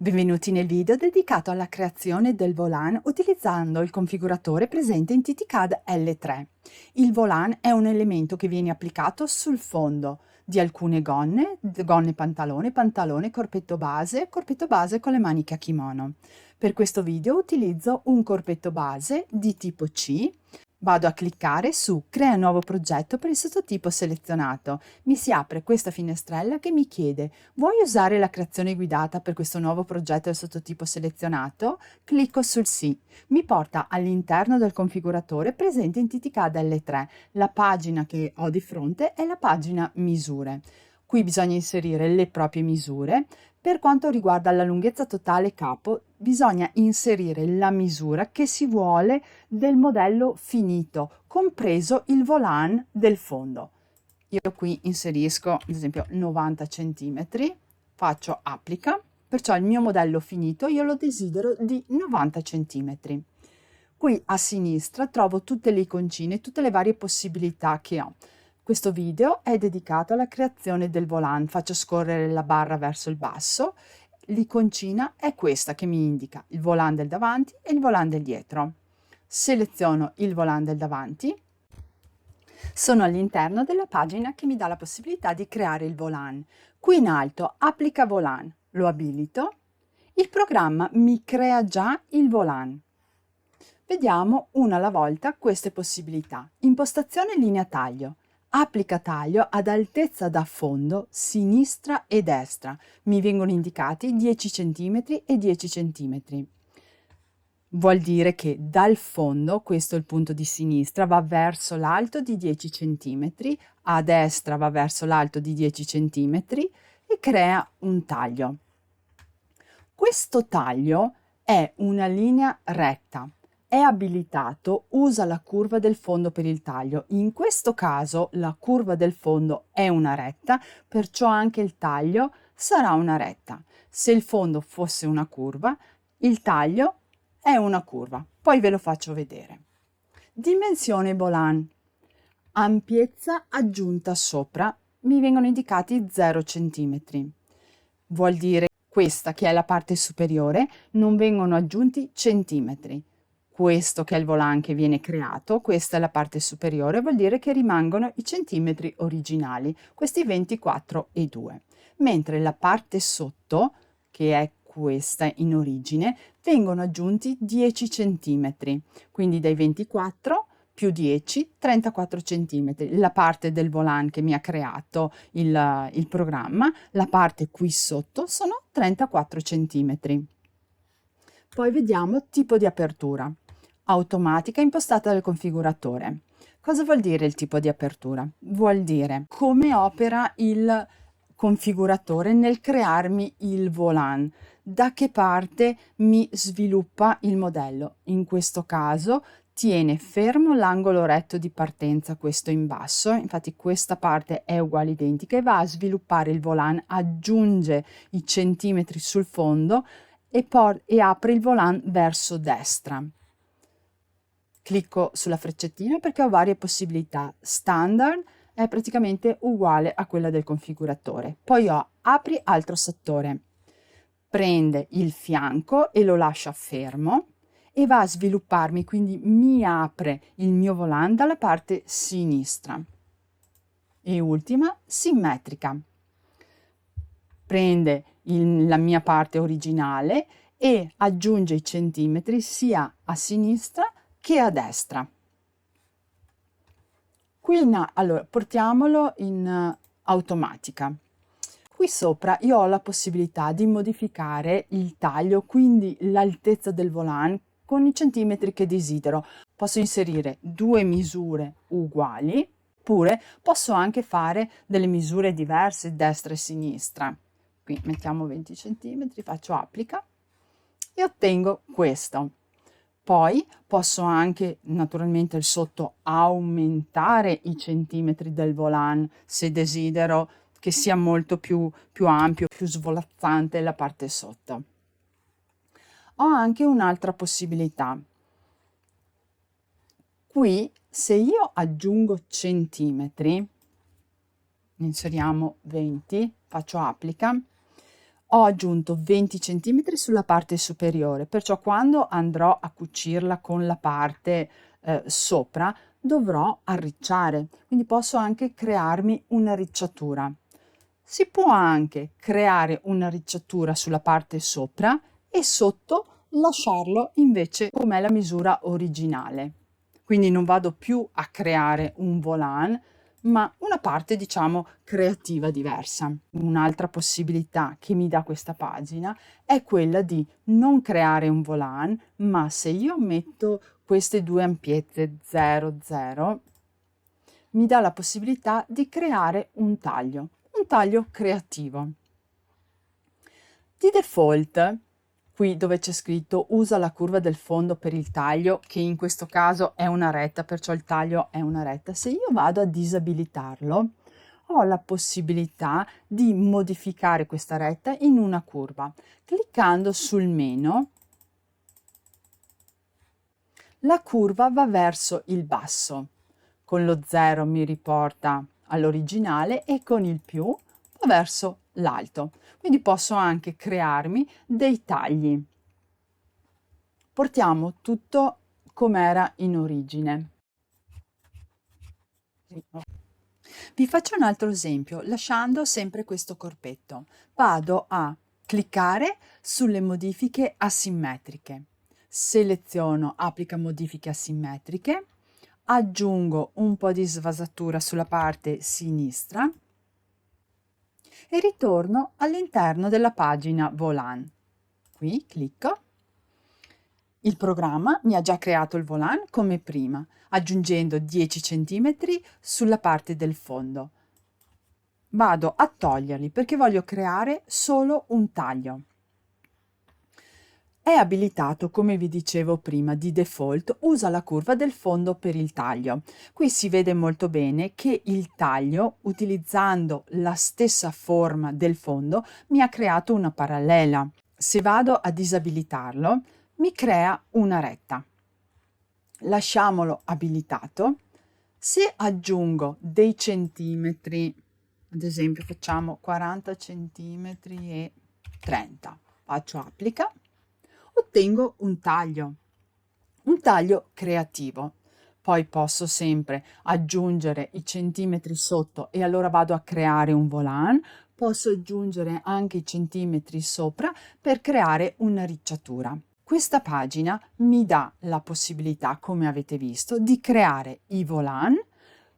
Benvenuti nel video dedicato alla creazione del volant utilizzando il configuratore presente in TTCAD L3. Il volant è un elemento che viene applicato sul fondo di alcune gonne, pantalone, corpetto base con le maniche a kimono. Per questo video utilizzo un corpetto base di tipo C. Vado a cliccare su Crea nuovo progetto per il sottotipo selezionato. Mi si apre questa finestrella che mi chiede: vuoi usare la creazione guidata per questo nuovo progetto del sottotipo selezionato? Clicco sul sì. Mi porta all'interno del configuratore presente in TTCAD L3. La pagina che ho di fronte è la pagina misure. Qui bisogna inserire le proprie misure. Per quanto riguarda la lunghezza totale capo, bisogna inserire la misura che si vuole del modello finito, compreso il volant del fondo. Io qui inserisco ad esempio 90 cm, faccio applica, perciò il mio modello finito io lo desidero di 90 cm. Qui a sinistra trovo tutte le iconcine, tutte le varie possibilità che ho. Questo video è dedicato alla creazione del volant. Faccio scorrere la barra verso il basso. L'iconcina è questa che mi indica il volant del davanti e il volant del dietro. Seleziono il volant del davanti. Sono all'interno della pagina che mi dà la possibilità di creare il volant. Qui in alto applica volant, lo abilito. Il programma mi crea già il volant. Vediamo una alla volta queste possibilità. Impostazione linea taglio. Applica taglio ad altezza da fondo sinistra e destra. Mi vengono indicati 10 cm e 10 cm. Vuol dire che dal fondo, questo è il punto di sinistra, va verso l'alto di 10 cm, a destra va verso l'alto di 10 cm e crea un taglio. Questo taglio è una linea retta. È abilitato, usa la curva del fondo per il taglio. In questo caso la curva del fondo è una retta, perciò anche il taglio sarà una retta. Se il fondo fosse una curva, il taglio è una curva. Poi ve lo faccio vedere. Dimensione volant. Ampiezza aggiunta sopra, mi vengono indicati 0 cm. Vuol dire questa che è la parte superiore, non vengono aggiunti centimetri. Questo che è il volant che viene creato, questa è la parte superiore, vuol dire che rimangono i centimetri originali, questi 24,2. Mentre la parte sotto, che è questa in origine, vengono aggiunti 10 centimetri, quindi dai 24 più 10, 34 centimetri. La parte del volant che mi ha creato il programma, la parte qui sotto sono 34 centimetri. Poi vediamo tipo di apertura. Automatica impostata dal configuratore. Cosa vuol dire il tipo di apertura? Vuol dire come opera il configuratore nel crearmi il volant, da che parte mi sviluppa il modello. In questo caso tiene fermo l'angolo retto di partenza, questo in basso, infatti questa parte è uguale identica e va a sviluppare il volant, aggiunge i centimetri sul fondo e apre il volant verso destra. Clicco sulla freccettina perché ho varie possibilità. Standard è praticamente uguale a quella del configuratore. Poi ho apri altro settore. Prende il fianco e lo lascia fermo e va a svilupparmi, quindi mi apre il mio volant dalla parte sinistra. E ultima, simmetrica. Prende la mia parte originale e aggiunge i centimetri sia a sinistra che a destra. Qui allora portiamolo in automatica. Qui sopra io ho la possibilità di modificare il taglio, quindi l'altezza del volant con i centimetri che desidero. Posso inserire due misure uguali, oppure posso anche fare delle misure diverse destra e sinistra. Qui mettiamo 20 cm, faccio applica e ottengo questo. Poi posso anche naturalmente il sotto aumentare i centimetri del volant se desidero che sia molto più ampio, più svolazzante la parte sotto. Ho anche un'altra possibilità. Qui se io aggiungo centimetri, inseriamo 20, faccio applica, Ho aggiunto 20 cm sulla parte superiore, perciò quando andrò a cucirla con la parte sopra dovrò arricciare, quindi posso anche crearmi una ricciatura. Si può anche creare una ricciatura sulla parte sopra e sotto lasciarlo invece com'è la misura originale. Quindi non vado più a creare un volant, ma una parte diciamo creativa diversa. Un'altra possibilità che mi dà questa pagina è quella di non creare un volant, ma se io metto queste due ampiezze 00, mi dà la possibilità di creare un taglio creativo. Di default, qui dove c'è scritto usa la curva del fondo per il taglio, che in questo caso è una retta, perciò il taglio è una retta. Se io vado a disabilitarlo, ho la possibilità di modificare questa retta in una curva. Cliccando sul meno, la curva va verso il basso. Con lo 0 mi riporta all'originale e con il più va verso l'alto. Quindi posso anche crearmi dei tagli. Portiamo tutto come era in origine. Vi faccio un altro esempio, lasciando sempre questo corpetto. Vado a cliccare sulle modifiche asimmetriche. Seleziono applica modifiche asimmetriche, aggiungo un po' di svasatura sulla parte sinistra e ritorno all'interno della pagina volant. Qui clicco. Il programma mi ha già creato il volant come prima, aggiungendo 10 cm sulla parte del fondo. Vado a toglierli perché voglio creare solo un taglio. È abilitato, come vi dicevo prima, di default, usa la curva del fondo per il taglio. Qui si vede molto bene che il taglio, utilizzando la stessa forma del fondo, mi ha creato una parallela. Se vado a disabilitarlo, mi crea una retta. Lasciamolo abilitato. Se aggiungo dei centimetri, ad esempio facciamo 40 centimetri e 30, faccio applica, ottengo un taglio creativo. Poi posso sempre aggiungere i centimetri sotto e allora vado a creare un volant. Posso aggiungere anche i centimetri sopra per creare una ricciatura. Questa pagina mi dà la possibilità, come avete visto, di creare i volant,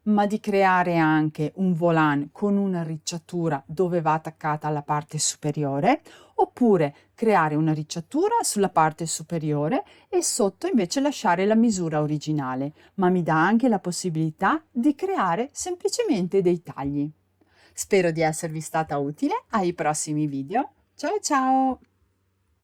ma di creare anche un volant con una ricciatura dove va attaccata alla parte superiore, oppure creare una ricciatura sulla parte superiore e sotto invece lasciare la misura originale, ma mi dà anche la possibilità di creare semplicemente dei tagli. Spero di esservi stata utile. Ai prossimi video. Ciao ciao!